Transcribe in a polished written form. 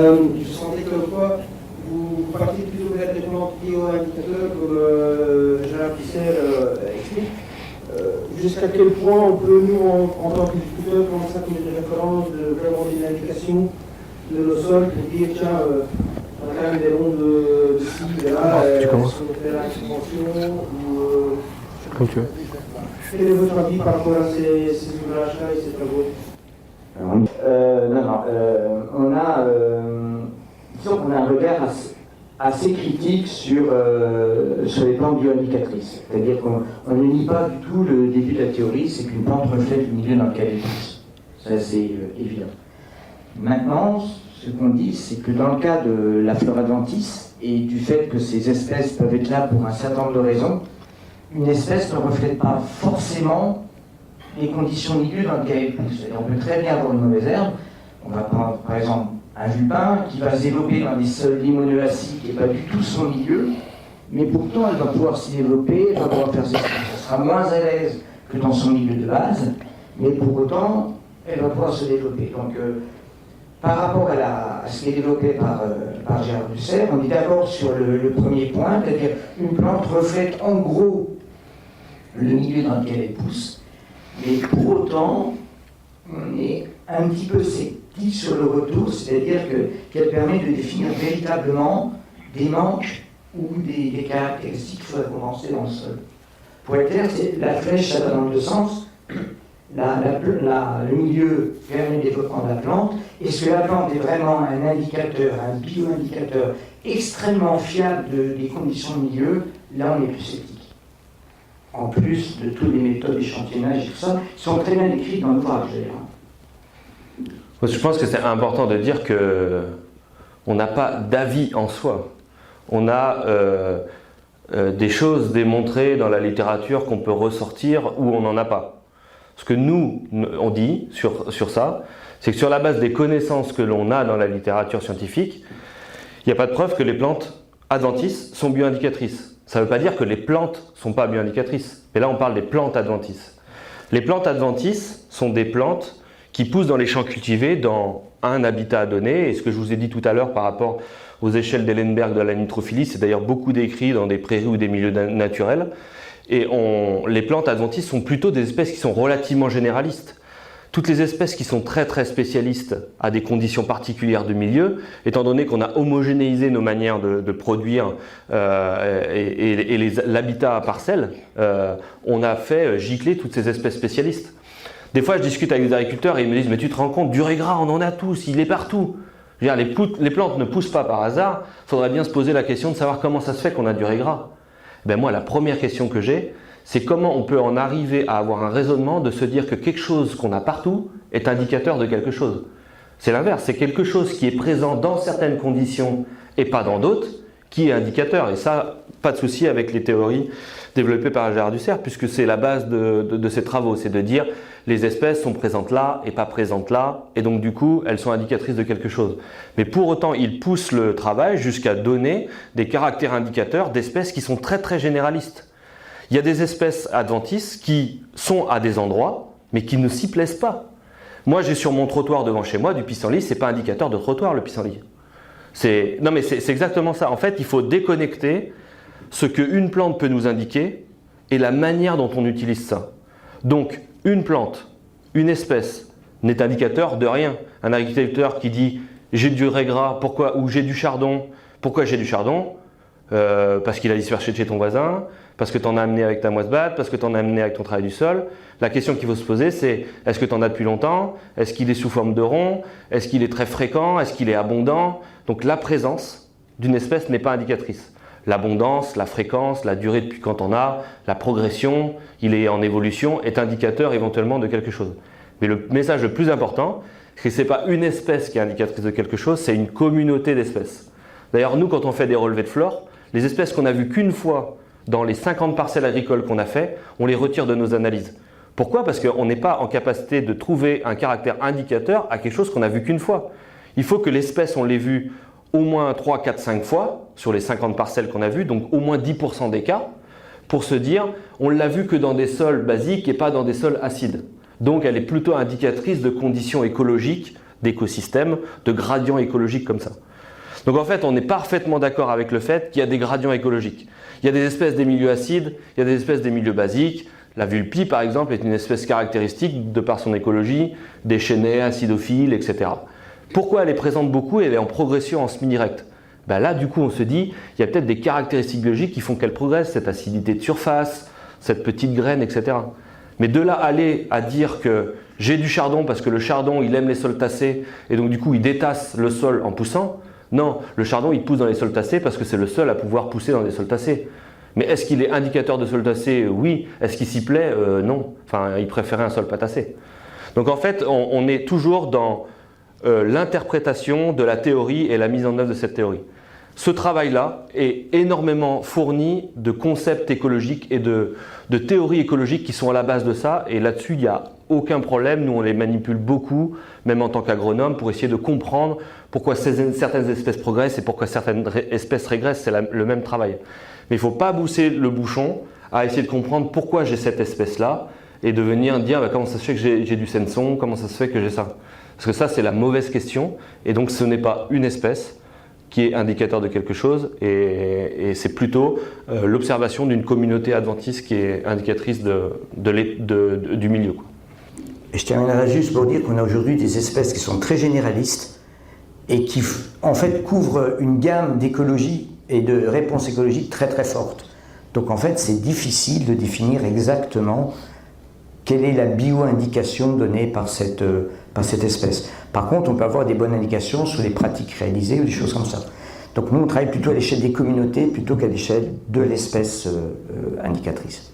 Je sentais que quoi vous partez plutôt vers des plantes bioindicateurs comme Gérard Pissel explique. Jusqu'à quel point on peut, nous, en tant qu'agriculteurs, prendre ça comme une référence, de vraiment une indication de nos sols pour dire, tiens, on a quand même des ronds de ci, de là, est-ce qu'on fait la subvention ou... Comme tu veux. Quel est votre avis par rapport à ces ouvrages-là et ces travaux? On a un regard assez critique sur les plantes bioindicatrices. C'est-à-dire qu'on ne nie pas du tout le début de la théorie, c'est qu'une plante reflète le milieu dans lequel elle pousse. Ça, c'est évident. Maintenant, ce qu'on dit, c'est que dans le cas de la flore adventice et du fait que ces espèces peuvent être là pour un certain nombre de raisons, une espèce ne reflète pas forcément les conditions de milieu dans lesquelles elle pousse. On peut très bien avoir une mauvaise herbe. On va prendre par exemple un vulpin qui va se développer dans des sols limoneux-acides qui n'est pas du tout son milieu, mais pourtant elle va pouvoir s'y développer, elle va pouvoir faire ses choses. Elle sera moins à l'aise que dans son milieu de base, mais pour autant elle va pouvoir se développer. Donc par rapport à ce qui est développé par Gérard Dussert, on est d'accord sur le premier point, c'est-à-dire une plante reflète en gros le milieu dans lequel elle pousse, mais pour autant on est un petit peu sceptique sur le retour, c'est-à-dire qu'elle permet de définir véritablement des manques ou des caractéristiques qu'il faudrait compenser dans le sol. Pour être clair, la flèche, ça va dans le sens, le milieu permet le développement de la plante. Est-ce que la plante est vraiment un indicateur, un bio-indicateur extrêmement fiable des conditions de milieu? Là, on est plus sceptique. En plus de toutes les méthodes d'échantillonnage et tout ça, qui sont très bien décrites dans l'ouvrage d'ailleurs. Je pense que c'est important de dire qu'on n'a pas d'avis en soi. On a des choses démontrées dans la littérature qu'on peut ressortir ou on n'en a pas. Ce que nous, on dit sur ça, c'est que sur la base des connaissances que l'on a dans la littérature scientifique, il n'y a pas de preuve que les plantes adventices sont bioindicatrices. Ça ne veut pas dire que les plantes ne sont pas bioindicatrices. Mais là, on parle des plantes adventices. Les plantes adventices sont des plantes qui poussent dans les champs cultivés dans un habitat donné. Et ce que je vous ai dit tout à l'heure par rapport aux échelles d'Ellenberg de la nitrophilie, c'est d'ailleurs beaucoup décrit dans des prairies ou des milieux naturels. Et les plantes adventices sont plutôt des espèces qui sont relativement généralistes. Toutes les espèces qui sont très très spécialistes à des conditions particulières de milieu, étant donné qu'on a homogénéisé nos manières de produire et l'habitat à parcelles, on a fait gicler toutes ces espèces spécialistes. Des fois, je discute avec des agriculteurs et ils me disent « Mais tu te rends compte, du régras, on en a tous, il est partout !» Je veux dire, les plantes ne poussent pas par hasard, il faudrait bien se poser la question de savoir comment ça se fait qu'on a du régras. Ben moi, la première question que j'ai, c'est comment on peut en arriver à avoir un raisonnement de se dire que quelque chose qu'on a partout est indicateur de quelque chose. C'est l'inverse, c'est quelque chose qui est présent dans certaines conditions et pas dans d'autres qui est indicateur. Et ça, pas de souci avec les théories développées par Gérard Dussert, puisque c'est la base de ses travaux, c'est de dire les espèces sont présentes là et pas présentes là, et donc du coup, elles sont indicatrices de quelque chose. Mais pour autant, il pousse le travail jusqu'à donner des caractères indicateurs d'espèces qui sont très très généralistes. Il y a des espèces adventices qui sont à des endroits, mais qui ne s'y plaisent pas. Moi, j'ai sur mon trottoir devant chez moi du pissenlit, c'est pas indicateur de trottoir le pissenlit. Non mais c'est exactement ça. En fait, il faut déconnecter ce qu'une plante peut nous indiquer et la manière dont on utilise ça. Donc, une plante, une espèce n'est indicateur de rien. Un agriculteur qui dit « j'ai du régras, pourquoi ?» ou « j'ai du chardon ». Pourquoi j'ai du chardon ? Parce qu'il a dispersé de chez ton voisin, parce que tu en as amené avec ta moisse-batte, parce que tu en as amené avec ton travail du sol. La question qu'il faut se poser, c'est est-ce que tu en as depuis longtemps? Est-ce qu'il est sous forme de rond? Est-ce qu'il est très fréquent? Est-ce qu'il est abondant? Donc la présence d'une espèce n'est pas indicatrice. L'abondance, la fréquence, la durée depuis quand on a, la progression, il est en évolution, est indicateur éventuellement de quelque chose. Mais le message le plus important, c'est que ce n'est pas une espèce qui est indicatrice de quelque chose, c'est une communauté d'espèces. D'ailleurs, nous, quand on fait des relevés de flore, les espèces qu'on a vues qu'une fois dans les 50 parcelles agricoles qu'on a fait, on les retire de nos analyses. Pourquoi? Parce qu'on n'est pas en capacité de trouver un caractère indicateur à quelque chose qu'on a vu qu'une fois. Il faut que l'espèce, on l'ait vue au moins 3, 4, 5 fois sur les 50 parcelles qu'on a vues, donc au moins 10% des cas, pour se dire on l'a vue que dans des sols basiques et pas dans des sols acides. Donc elle est plutôt indicatrice de conditions écologiques d'écosystèmes, de gradients écologiques comme ça. Donc en fait, on est parfaitement d'accord avec le fait qu'il y a des gradients écologiques. Il y a des espèces des milieux acides, il y a des espèces des milieux basiques. La vulpie, par exemple, est une espèce caractéristique, de par son écologie, des chênaies, acidophiles, etc. Pourquoi elle est présente beaucoup et elle est en progression en semi-direct? Ben là, du coup, on se dit, il y a peut-être des caractéristiques biologiques qui font qu'elle progresse, cette acidité de surface, cette petite graine, etc. Mais de là aller à dire que j'ai du chardon parce que le chardon, il aime les sols tassés et donc du coup, il détasse le sol en poussant. Non, le chardon, il pousse dans les sols tassés parce que c'est le seul à pouvoir pousser dans des sols tassés. Mais est-ce qu'il est indicateur de sol tassé? Oui. Est-ce qu'il s'y plaît? Non. Enfin, il préférait un sol pas tassé. Donc en fait, on est toujours dans l'interprétation de la théorie et la mise en œuvre de cette théorie. Ce travail-là est énormément fourni de concepts écologiques et de théories écologiques qui sont à la base de ça. Et là-dessus, il n'y a aucun problème. Nous, on les manipule beaucoup, même en tant qu'agronome, pour essayer de comprendre pourquoi certaines espèces progressent et pourquoi certaines espèces régressent. C'est le même travail. Mais il ne faut pas pousser le bouchon à essayer de comprendre pourquoi j'ai cette espèce-là et de venir dire bah, comment ça se fait que j'ai du senson, comment ça se fait que j'ai ça. Parce que ça, c'est la mauvaise question. Et donc, ce n'est pas une espèce qui est indicateur de quelque chose et c'est plutôt l'observation d'une communauté adventiste qui est indicatrice du milieu, quoi. Et je terminerai juste pour dire qu'on a aujourd'hui des espèces qui sont très généralistes et qui en fait couvrent une gamme d'écologie et de réponses écologiques très très forte. Donc en fait c'est difficile de définir exactement quelle est la bio-indication donnée par cette espèce. Par contre, on peut avoir des bonnes indications sur les pratiques réalisées ou des choses comme ça. Donc nous, on travaille plutôt à l'échelle des communautés plutôt qu'à l'échelle de l'espèce indicatrice.